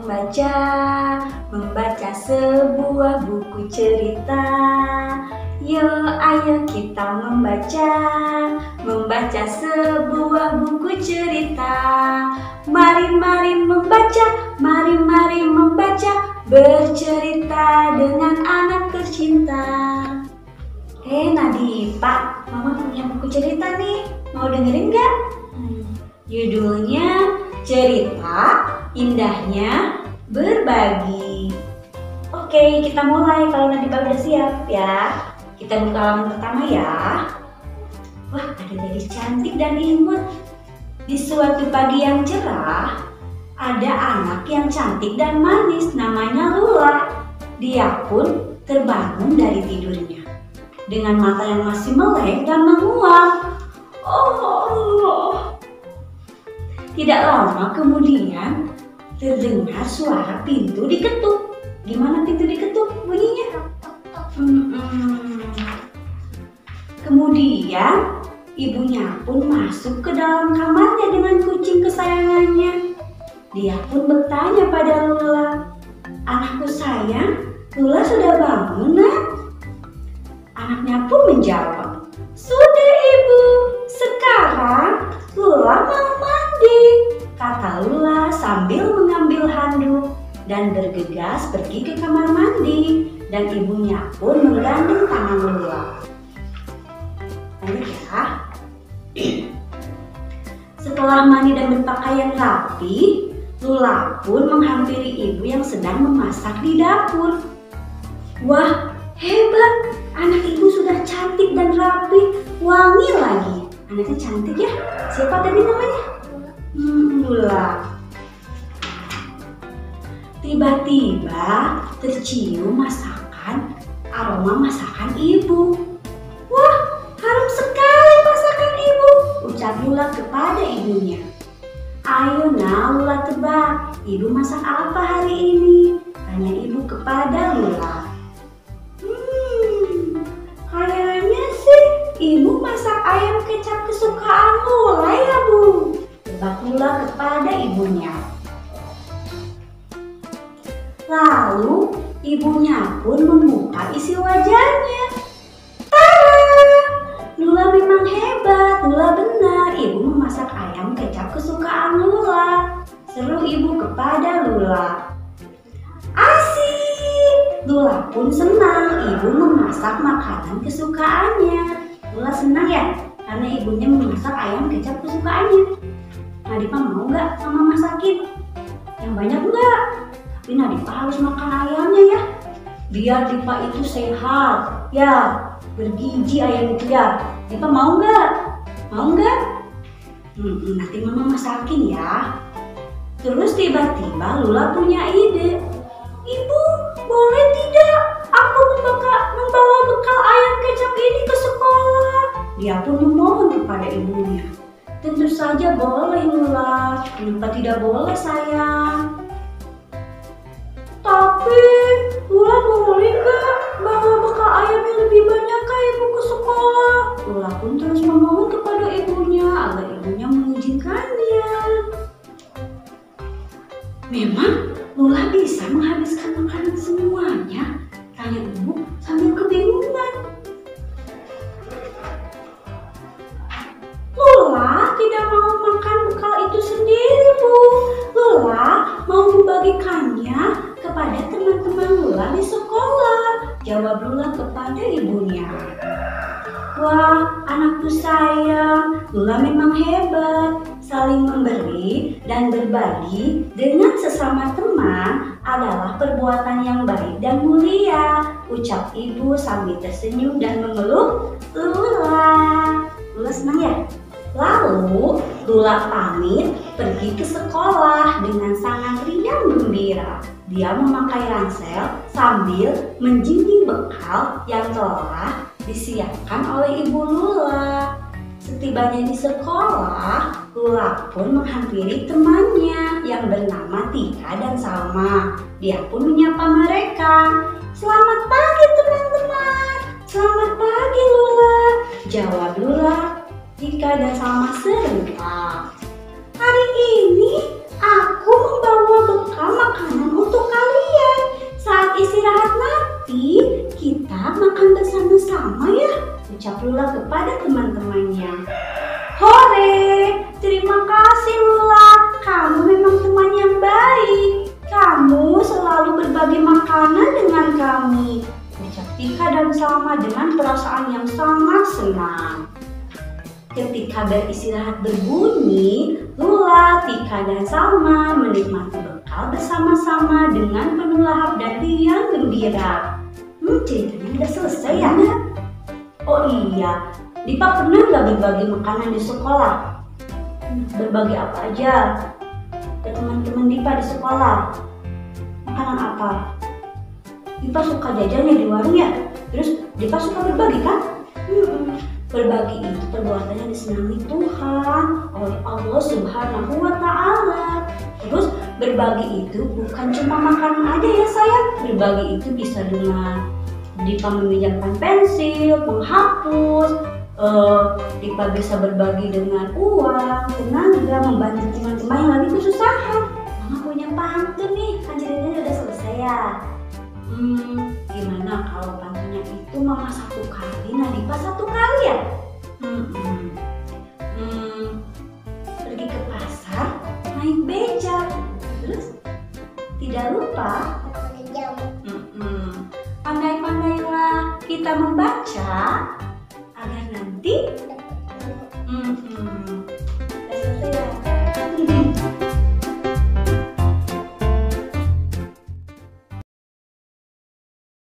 membaca sebuah buku cerita. Yuk, ayo kita membaca sebuah buku cerita. Mari membaca, bercerita dengan anak tercinta. Nadifa, Mama punya buku cerita nih, mau dengerin gak? Judulnya Cerita Indahnya Berbagi. Oke, kita mulai kalau Nadifa udah siap ya. Kita buka halaman pertama ya. Wah, ada gadis cantik dan imut. Di suatu pagi yang cerah, ada anak yang cantik dan manis, namanya Lula. Dia pun terbangun dari tidurnya dengan mata yang masih melek dan menguap. Tidak lama kemudian terdengar suara pintu diketuk. Gimana pintu diketuk bunyinya? Kemudian ibunya pun masuk ke dalam kamarnya dengan kucing kesayangannya. Dia pun bertanya pada Lula, "Anakku sayang, Lula sudah bangun, Nak?" Anaknya pun menjawab, "Sudah Ibu, sekarang Lula mau mandi," kata Lula sambil mengambil handuk dan bergegas pergi ke kamar mandi. Dan ibunya pun menggandeng tangan Lula. Lanjut ya. Setelah mandi dan berpakaian rapi, Lula pun menghampiri ibu yang sedang memasak di dapur. Wah, hebat! Anak ibu sudah cantik dan rapi, wangi lagi. Anaknya cantik ya? Siapa tadi namanya? Lula. Tiba-tiba tercium aroma masakan ibu. Wah, harum sekali masakan ibu, ucap Lula kepada ibunya. "Ayo Nak, Lula tebak, ibu masak apa hari ini?" tanya ibu kepada Lula. Kayaknya sih ibu masak ayam kecap kesukaan Lula ya Bu, tebak Lula kepada ibunya. Lalu ibunya pun membuka isi wajannya. Tada! Lula memang hebat, Lula benar, ibu memasak ayam kecap kesukaan Lula, seru ibu kepada Lula. Asik! Lula pun senang ibu memasak makanan kesukaannya. Lula senang ya, karena ibunya memasak ayam kecap kesukaannya. Nadifa mau gak Mama masakin? Yang banyak enggak? Tapi Nadifa harus makan ayamnya ya, biar Diva itu sehat ya, bergizi ayam itu ya. Diva mau nggak? Mau nggak? Nanti Mama masakin ya. Terus tiba-tiba Lula punya ide. "Ibu, boleh tidak aku membawa bekal ayam kecap ini ke sekolah?" Dia pun memohon kepada ibunya. "Tentu saja boleh Lula, kenapa tidak boleh sayang? Tapi Lula boleh gak bawa bekal ayam yang lebih banyak kah ibu ke sekolah?" Lula pun terus memohon kepada ibunya agar ibunya mengizinkannya. "Memang Lula bisa menghabiskan makanan semuanya?" tanya ibu sambil kebingungan. "Lula tidak mau makan bekal itu sendiri Bu. Lula mau membagikannya kepada teman-teman Lula di sekolah," jawab Lula kepada ibunya. Wah, anakku sayang, Lula memang hebat. Saling memberi dan berbagi dengan sesama teman adalah perbuatan yang baik dan mulia, ucap ibu sambil tersenyum dan memeluk Lula. Lula senang ya? Lalu Lula pamit pergi ke sekolah dengan sangat riang gembira. Dia memakai ransel sambil menjinjing bekal yang telah disiapkan oleh ibu Lula. Setibanya di sekolah, Lula pun menghampiri temannya yang bernama Tika dan Salma. Dia pun menyapa mereka. "Selamat pagi teman-teman." "Selamat pagi Lula," jawab Lula, Tika dan Salma serentak. "Hari ini aku membawa bekal bekal makanan untuk kalian. Saat istirahat nanti, kita makan bersama-sama ya. Ucap Lula kepada teman-temannya. Hore, terima kasih Lula. Kamu memang teman yang baik. Kamu selalu berbagi makanan dengan kami. Ucap Tika dan Salma dengan perasaan yang sangat senang. Ketika bel istirahat berbunyi, Lula, Tika, dan Salma menikmati bekal bersama-sama dengan penuh lahap dan riang gembira. Ceritanya udah selesai ya? Oh iya, Dipa pernah nggak berbagi makanan di sekolah? Berbagi apa aja? Ke teman-teman Dipa di sekolah. Makanan apa? Dipa suka jajannya di warung ya? Terus Dipa suka berbagi kan? Berbagi itu perbuatan yang disenangi Tuhan oleh Allah Subhanahu wa Ta'ala. Terus berbagi itu bukan cuma makanan aja ya sayang. Berbagi itu bisa dengan Dipa meminjamkan pensil, menghapus, Dipa bisa berbagi dengan uang, tenaga, membantu teman-teman yang lagi kesusahan. Mama punya pantun nih, kan ceritanya udah selesai ya. Gimana kalau pantunnya itu Mama satu kali, Dipa satu kali ya? Pergi ke pasar, naik becak, terus tidak lupa pandai-pandailah kita membaca agar nanti